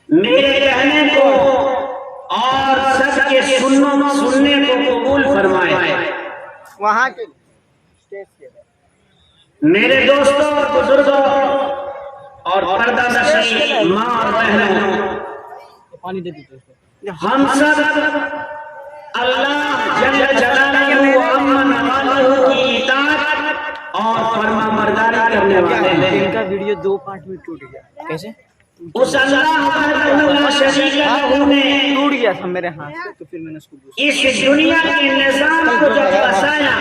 میرے کہنے کو اور سب کے سننے کو قبول فرمائے۔ وہاں کے میرے دوستوں اور بزرگوں اور پردہ نشین ماں اور بہنوں، ہم سب اللہ جل جلالہ و عظم والہ کی اطاعت اور فرما برداری کرنے والے ہیں۔ ان کا ویڈیو 2 پارٹ میں ٹوٹ گیا۔ کیسے؟ اس اللہ وحدہ لا شریک لہ نے ٹوٹ گیا تھا میرے ہاتھ سے، تو پھر میں نے اس کو اس دنیا کے نظام کو جب بسایا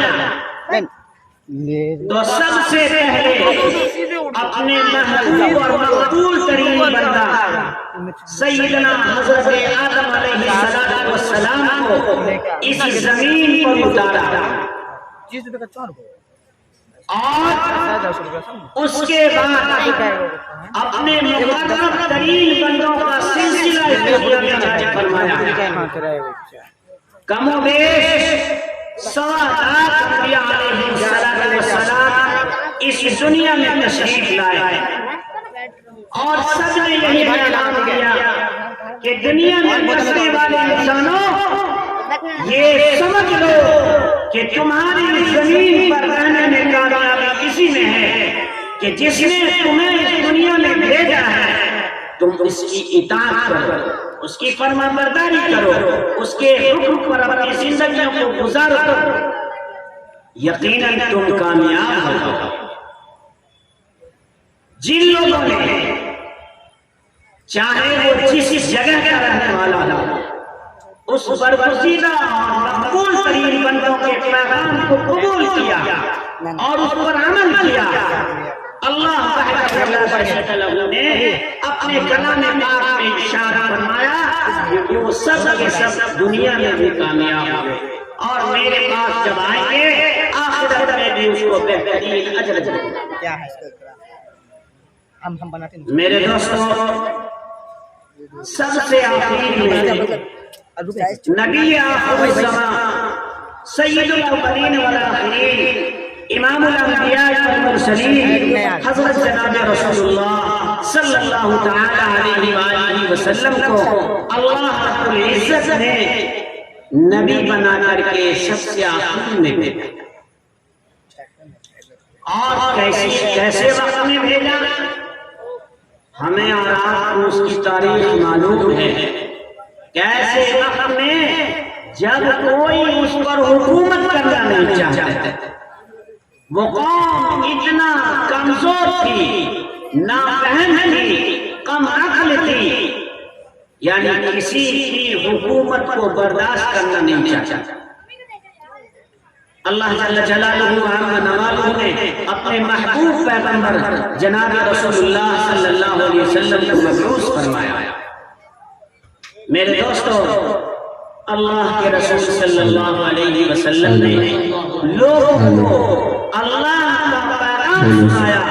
تو سب سے پہلے اپنے محبوب اور مقبول ترین بندہ سیدنا حضرت آدم علیہ السلام کو اس زمین پر اتارا، اور اس کے بعد اپنے مقرب ترین بندوں کا سلسلہ اس دنیا میں جاری فرمایا۔ کم و بیش 100,000 انبیاء علیہ السلام اس دنیا میں تشریف لائے، اور سب نے یہی اعلان کیا کہ دنیا میں بسنے والے انسانوں، یہ سمجھ لو کہ تمہاری زمین پر رہنے میں کامیابی اسی میں ہے کہ جس نے تمہیں اس دنیا میں بھیجا ہے تم اس کی اطاعت کرو، اس کی فرما برداری کرو، اس کے حکم پر اپنی زندگیوں کو گزارو، یقیناً تم کامیاب ہو۔ جن لوگوں نے چاہے وہ جس جگہ کا رہنے والا ہو، اس برگزیدہ اور مقبول ترین بندوں کے پیغام کو قبول کیا اور اس پر عمل کیا، اللہ نے اپنے کلام پاک میں ارشاد فرمایا کہ وہ سب کے سب دنیا میں بھی کامیاب ہوئے، اور میرے پاس جب آئیں گے آخرت میں بھی اس کو بہترین اجر دیں گے۔ میرے دوستوں، سب سے آخری میں نبی آخر الزمان سید الاولین والآخرین امام الانبیاء والمرسلین حضرت جناب رسول اللہ صلی اللہ تعالی علیہ وآلہ وسلم کو اللہ رب العزت نے نبی بنا کر کے سب سے آخری میں بھیجا، اور کیسے وقت میں بھیجا ہمیں اور آپ کو اس کی تاریخ معلوم ہے۔ کیسے وقت میں جب کوئی اس پر حکومت کرنا نہیں چاہتا، وہ قوم اتنا کمزور تھی، نابہن تھی، کم عقل تھی، یعنی کسی کی حکومت کو برداشت کرنا نہیں چاہتا۔ اللہ جل جلالہ و عظم نوالہ نے اپنے محبوب پیغمبر جناب رسول اللہ صلی اللہ علیہ وسلم کو مبعوث فرمایا۔ میرے دوستو، اللہ کے رسول صلی اللہ علیہ وسلم نے لوگوں کو اللہ کا پیغام سنایا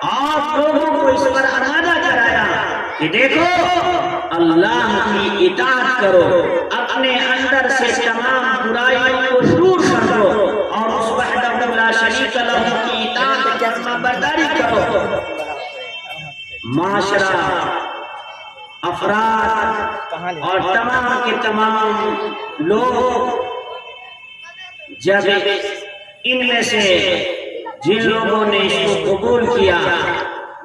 اور لوگوں کو اس پر آمادہ کرایا کہ دیکھو، اللہ کی اطاعت کرو، اپنے اندر سے تمام برائیوں کو دور کر دو، اور اس وحدہ لا شریک لہ کی اطاعت فرما برداری کرو۔ معاشرہ، افراد اور تمام کے تمام لوگ جب ان میں سے جن لوگوں نے اس کو قبول کیا،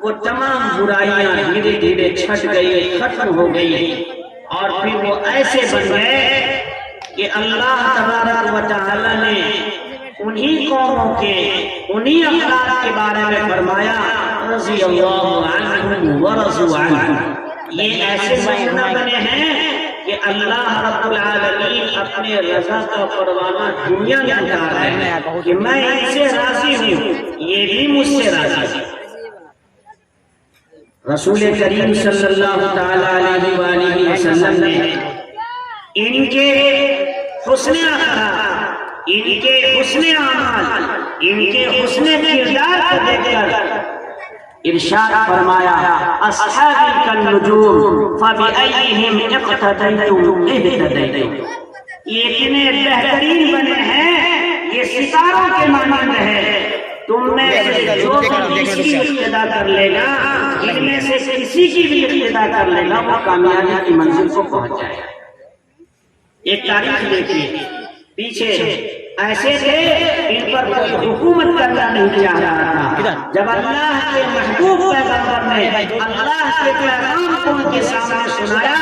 وہ تمام برائیاں دھیرے دھیرے چھٹ گئی، ختم ہو گئی، اور پھر وہ ایسے بن گئے کہ اللہ تبارک و تعالی نے انہی قوموں کے انہی افراد کے بارے میں فرمایا رضی اللہ عنہم ورضوا عنہ۔ یہ ایسے مہینہ بنے ہیں کہ اللہ رب العالمین اپنے رضا کا پروانہ دنیا میں اتار رہے ہیں کہ میں ان سے راضی ہوں، یہ بھی مجھ سے راضی ہے۔ رسول کریم صلی اللہ تعالی علیہ وآلہ وسلم نے ان کے حسن اخلاق، ان کے حسن اعمال، ان کے حسن کردار کو دیکھ کر ارشاد فرمایا اصحابی کالنجوم فبأیہم اقتدیتم اہتدیتم۔ یہ اتنے بہترین بنے ہیں، یہ ستاروں کے مانند ہے تم میں سے جو کسی کی ابتدا کر لے گا، ان میں سے کسی کی بھی ابتدا کر لے گا، وہ کامیابی کی منزل کو پہنچ جائے گا۔ ایک تاریخ دیکھیے، پیچھے ایسے تھے ان پر کوئی حکومت کرنا نہیں چاہ رہا تھا، جب اللہ کے محبوب پیغمبر نے اللہ کے پیغام کو ان کے سامنے سنایا،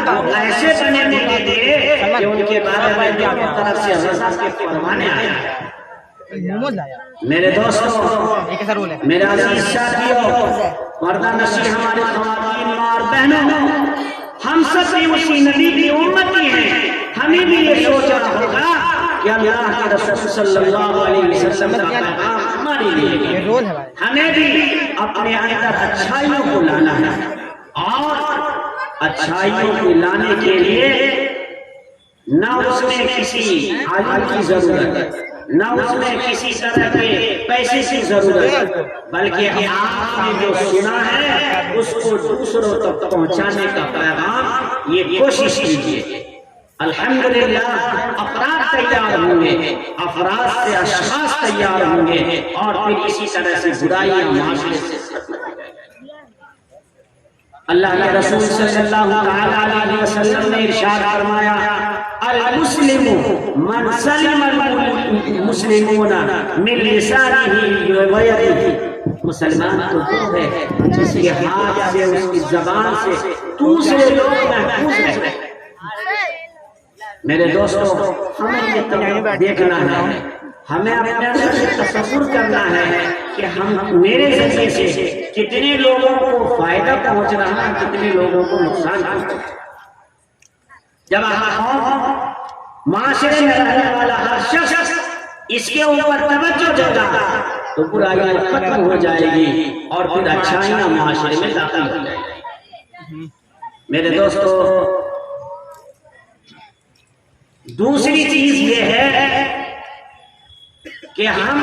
وہ ایسے بنے ملے تھے کہ ان کے بارے میں اپنی طرف سے رضا کے فرمانے آیا۔ میرے دوستوں، میرے عزیز ساتھیوں، مردہ نشی ہمارے خواتین اور بہنوں، ہم سب بھی اسی نبی کی امتی ہیں۔ ہمیں بھی یہ سوچنا ہوگا کہ اللہ کے رسول صلی اللہ علیہ وسلم کا پیغام ہمارے لیے ہے، ہمیں بھی اپنے اندر اچھائیوں کو لانا ہے، اور اچھائیوں کو لانے کے لیے نہ اس میں کسی عالم کی ضرورت ہے، نہ اس میں کسی طرح کے پیسے کی ضرورت ہے، بلکہ آپ نے جو سنا ہے اس کو دوسروں تک پہنچانے کا پیغام یہ کوشش کیجیے۔ الحمدللہ افراد تیار ہوں گے، افراد سے اشخاص تیار ہوں گے، اور پھر اسی طرح سے برائیاں معاشرے سے ختم ہو جائیں گی۔ اللہ کے رسول صلی اللہ علیہ وسلم نے ارشاد فرمایا، المسلم من سلم المسلمون من لسانه ويده، مسلمان تو وہ ہے جس کے ہاتھ سے، اس کی زبان سے دوسرے لوگ محفوظ رہتے ہیں۔ میرے دوستوں، ہمیں یہ دیکھنا ہے، ہمیں اپنے اندر سے تصور کرنا ہے کہ میرے ذریعے سے کتنے لوگوں کو فائدہ پہنچ رہا ہے، کتنے لوگوں کو نقصان پہنچ رہا ہے۔ جب ہم معاشرے میں رہنے والا ہر شخص اس کے اوپر توجہ دے گا تو برائیاں ختم ہو جائے گی، اور پھر اچھائیاں معاشرے میں داخل ہو جائے گی۔ میرے دوستو، دوسری چیز یہ ہے کہ ہم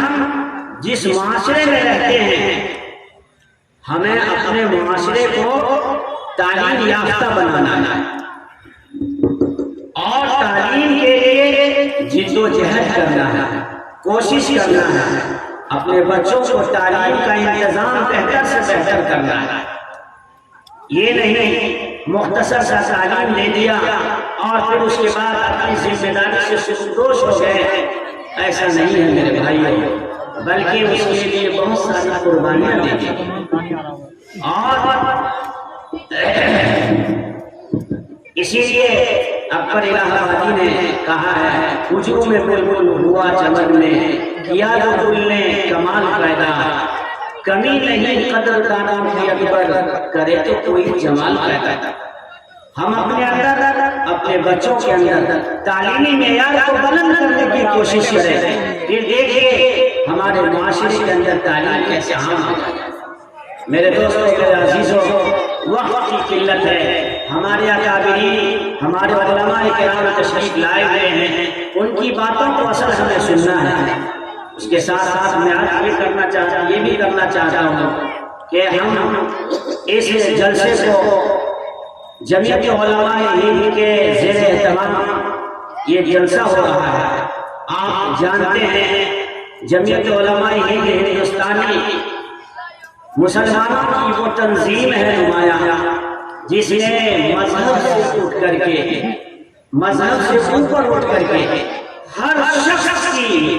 جس معاشرے میں رہتے ہیں، ہمیں اپنے معاشرے کو تعلیم یافتہ بنانا ہے، اور تعلیم کے لیے جد و جہد کرنا ہے، کوشش کرنا ہے، اپنے بچوں کو تعلیم کا انتظام بہتر سے بہتر کرنا ہے۔ یہ نہیں مختصر سا تعلیم دے دیا اور پھر اس کے بعد اپنی ذمہ داری سے سرفروش ہو گئے، ایسا نہیں ہے میرے بھائیو، بلکہ اس کے لیے بہت ساری قربانیاں دے دی، اور اسی لیے اکبر الہ آبادی نے کہا ہے، ہجوم بلبل ہوا چمن میں، کیا جو گل نے کمال پیدا، کمی نہیں قدر کا نام کی اکبر، کرے تو کوئی جمال پیدا۔ ہم اپنے اندر، اپنے بچوں کے اندر تعلیمی معیار کو بلند کرنے کی کوشش کریں، پھر دیکھیے ہمارے معاشرے کے اندر تعلیم کیسے عام ہو جائے۔ میرے دوستوں، میرے عزیزوں، وقت کی قلت ہے، ہمارے اکابرین، ہمارے علماء کرام تشریف لائے ہوئے ہیں، ان کی باتوں کو اصل ہمیں سننا ہے۔ اس کے ساتھ ساتھ میں آج یہ بھی کرنا چاہتا ہوں کہ ہم اس جلسے کو جمعیت علماء ہند کے زیر اہتمام یہ جلسہ ہو رہا ہے۔ آپ جانتے ہیں جمعیت علماء ہند ہندوستانی مسلمانوں کی وہ تنظیم ہے نمایاں، جس نے مذہب سے اٹھ کر کے، مذہب سے اوپر اٹھ کر کے ہر شخص کی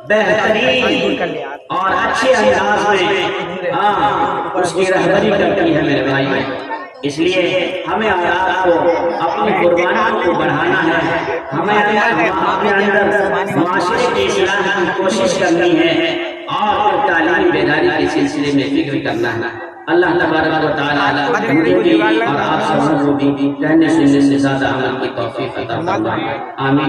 بہترین اور اچھے انداز میں اس کی رہبری کرتی ہے میرے بھائی۔ اس لیے ہمیں آپ کو اپنی قربانیوں کو بڑھانا ہے، ہمیں اپنے اندر معاشرے کی اصلاح کی کوشش کرنی ہے، اور تعلیمی بیداری کے سلسلے میں فکر کرنا ہے۔ اللہ تبارک و تعالی مجھے بھی اور آپ سب کو بھی کہنے سننے سے زیادہ عمل کی توفیق عطا فرمائے، آمین۔